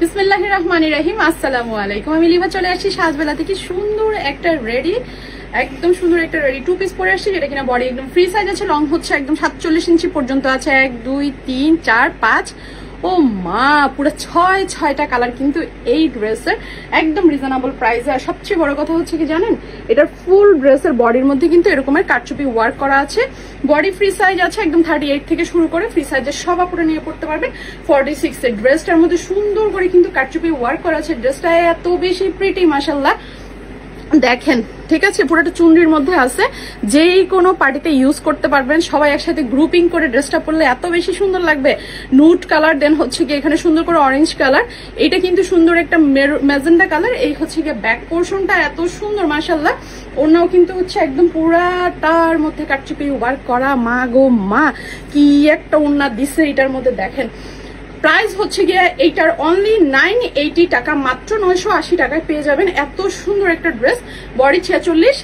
বিসমিল্লাহির রহমানির রহিম। আসসালামু আলাইকুম। আমি লিভা চলে আসছি সাজবেলা থেকে সুন্দর একটা রেডি, একদম সুন্দর একটা রেডি টু পিস পরে আসছি, যেটা কিনা বডি একদম ফ্রি সাইজ আছে, লং হচ্ছে একদম 47 ইঞ্চি পর্যন্ত আছে। 1 2 3 4 5 ও মা, পুরো 6টা কালার কিন্তু এই ড্রেসের, একদম রিজনেবল প্রাইসে। আর সবচেয়ে বড় কথা হচ্ছে কি জানেন, এটার ফুল ড্রেসের বডির মধ্যে কিন্তু এরকমের কারচুপি ওয়ার্ক করা আছে। বডি ফ্রি সাইজ আছে, একদম 38 থেকে শুরু করে ফ্রি সাইজের সব আপুরা নিয়ে পড়তে পারবেন। 46 এর ড্রেসটার মধ্যে সুন্দর করে কিন্তু কারচুপি ওয়ার্ক করা আছে। ড্রেসটা এত বেশি প্রিটি মাশাআল্লাহ, দেখেন ঠিক আছে, পুরোটা চুনরির মধ্যে আছে, যেই কোনো পার্টিতে ইউজ করতে পারবেন। সবাই একসাথে গ্রুপিং করে ড্রেসটা পরলে এত বেশি সুন্দর লাগবে। নুট কালার, দেন হচ্ছে কি এখানে সুন্দর করে অরেঞ্জ কালার, এটা কিন্তু সুন্দর একটা ম্যাজেন্ডা কালার। এই হচ্ছে গিয়ে ব্যাক পোর্শনটা এত সুন্দর মাশাআল্লাহ। ওনাও কিন্তু হচ্ছে একদম পুরাটার মধ্যে কারচুপি ওয়ার্ক করা। মা গো মা, কি একটা ওন্না দিছে এটার মধ্যে। দেখেন প্রাইস হচ্ছে গিয়ে এইটার অনলি 980 টাকা, মাত্র 980 টাকায় পেয়ে যাবেন এত সুন্দর একটা ড্রেস। বডি 46,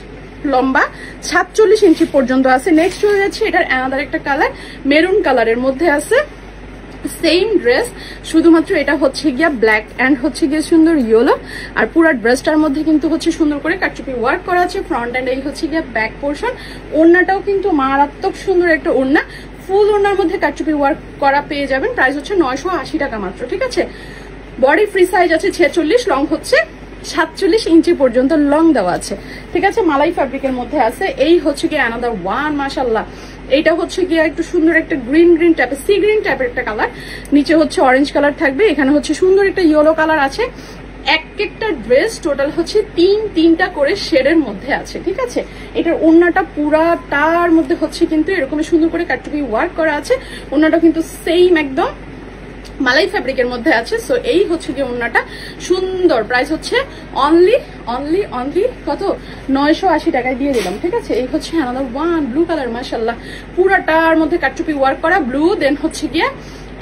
লম্বা 47 ইঞ্চি পর্যন্ত আছে। নেক্সট হয়ে যাচ্ছে এটার অ্যানাদার একটা কালার, মেরুন কালারের মধ্যে আছে। সেম ড্রেস, শুধুমাত্র এটা হচ্ছে গিয়া ব্ল্যাক এন্ড হচ্ছে গিয়ে সুন্দর ইয়েলো। আর পুরো ড্রেসটার মধ্যে কিন্তু হচ্ছে সুন্দর করে কারচুপি ওয়ার্ক করা আছে। ফ্রন্ট এন্ড এই হচ্ছে গিয়া ব্যাক পোর্শন। ওড়নাটাও কিন্তু মারাত্মক সুন্দর একটা ওড়না, ফুল ওড়নার মধ্যে কারচুপি ওয়ার্ক করা পেয়ে যাবেন। প্রাইস হচ্ছে 980 টাকা মাত্র, ঠিক আছে। বডি ফ্রি সাইজ আছে 46, লং হচ্ছে 47 ইঞ্চি পর্যন্ত লং দেওয়া আছে, ঠিক আছে। মালাই ফ্যাব্রিকের মধ্যে আছে। এই হচ্ছে গিয়ে অ্যানাদার ওয়ান মাশাআল্লাহ। এইটা হচ্ছে গিয়ে একটু সুন্দর একটা গ্রিন টাইপের, সি গ্রিন টাইপের একটা কালার। নিচে হচ্ছে অরেঞ্জ কালার থাকবে, এখানে হচ্ছে সুন্দর একটা ইয়েলো কালার আছে। একটা ড্রেস টোটাল হচ্ছে তিনটা করে শেডের মধ্যে আছে, ঠিক আছে। এটার ওড়নাটা পুরাটার মধ্যে হচ্ছে কিন্তু এরকম সুন্দর করে কারচুপি ওয়ার্ক করা আছে। ওড়নাটা কিন্তু সেম একদম মালাই ফ্যাব্রিকের মধ্যে আছে। সো এই হচ্ছে যে ওড়নাটা সুন্দর। প্রাইস হচ্ছে অনলি কত, 980 টাকায় দিয়ে দিলাম, ঠিক আছে। এই হচ্ছে আনাদার ওয়ান ব্লু কালার মাশাআল্লাহ, পুরাটার মধ্যে কারচুপি ওয়ার্ক করা ব্লু, দেন হচ্ছে গিয়ে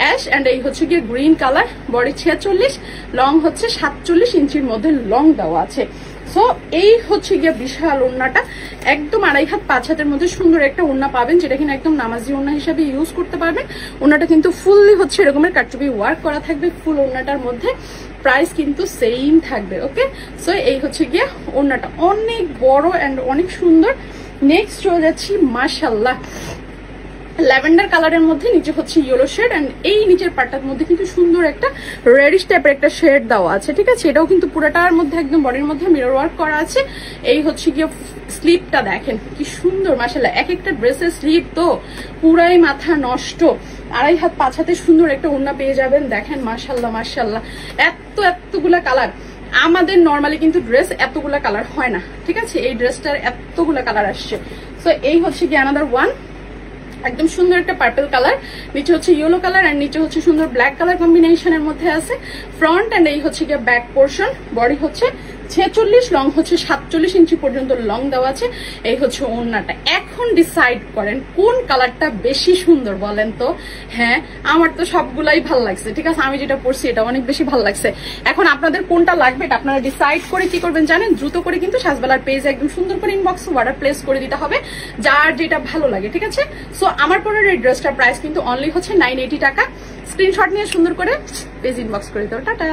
অ্যাশ এন্ড এই হচ্ছে গিয়ে গ্রিন কালার। বডি 46, লং হচ্ছে 47 ইঞ্চির মধ্যে লং দেওয়া আছে। সো এই হচ্ছে গিয়ে বিশাল ওড়নাটা, একদম 2.5 হাত 5 হাতের মধ্যে সুন্দর একটা ওড়না পাবেন, যেটা কিনা একদম নামাজি ওড়না হিসাবে ইউজ করতে পারবেন। ওড়নাটা কিন্তু ফুললি হচ্ছে এরকমের কারচুপি ওয়ার্ক করা থাকবে ফুল ওড়নাটার মধ্যে। প্রাইস কিন্তু সেম থাকবে, ওকে। সো এই হচ্ছে গিয়ে ওড়নাটা অনেক বড় এন্ড অনেক সুন্দর। নেক্সট চলে যাচ্ছি মাশাআল্লাহ ল্যাভেন্ডার কালারের মধ্যে, নিচে হচ্ছে ইয়েলো শেড এন্ড এই নিচের পার্টটার মধ্যে কিন্তু সুন্দর একটা রেডিশ টাইপের একটা শেড দেওয়া আছে, ঠিক আছে। এটাও কিন্তু পুরোটার মধ্যে একদম বডির মধ্যে মিরর ওয়ার্ক করা আছে। এই হচ্ছে গিয়ে স্লিপটা দেখেন কি সুন্দর মাশাআল্লাহ। এক একটা ড্রেসের স্লিপ তো পুরাই মাথা নষ্ট। 2.5 হাত 5 হাতে সুন্দর একটা ওড়না পেয়ে যাবেন। দেখেন মাশাআল্লাহ এতগুলা কালার। আমাদের নর্মালি কিন্তু ড্রেস এতগুলা কালার হয় না, ঠিক আছে। এই ড্রেসটার এতগুলা কালার আসছে। সো এই হচ্ছে গিয়ে অ্যানাদার ওয়ান, একদম সুন্দর একটা পার্পল কালার, নিচে হচ্ছে ইয়েলো কালার আর নিচে হচ্ছে সুন্দর ব্ল্যাক কালার কম্বিনেশনের মধ্যে আছে। ফ্রন্ট এন্ড এই হচ্ছে গিয়ে ব্যাক পোর্শন। বডি হচ্ছে 46, লং হচ্ছে 47 ইঞ্চি পর্যন্ত লং দেওয়া আছে। এই হচ্ছে ওড়নাটা। এখন ডিসাইড করেন কোন কালারটা বেশি সুন্দর বলেন তো। হ্যাঁ, আমার তো সবগুলাই ভালো লাগছে, ঠিক আছে। আমি যেটা পরছি এটা অনেক বেশি ভালো লাগছে। এখন আপনাদের কোনটা লাগবে এটা আপনারা ডিসাইড করে কি করবেন জানেন, দ্রুত করে কিন্তু সাজবেলার পেজে একদম সুন্দর করে ইনবক্স অর্ডার প্লেস করে দিতে হবে, যার যেটা ভালো লাগে, ঠিক আছে। সো আমার পরের এই ড্রেসটার প্রাইস কিন্তু অনলি হচ্ছে 980 টাকা। স্ক্রিনশট নিয়ে সুন্দর করে পেজ ইনবক্স করে দাও। টাটা।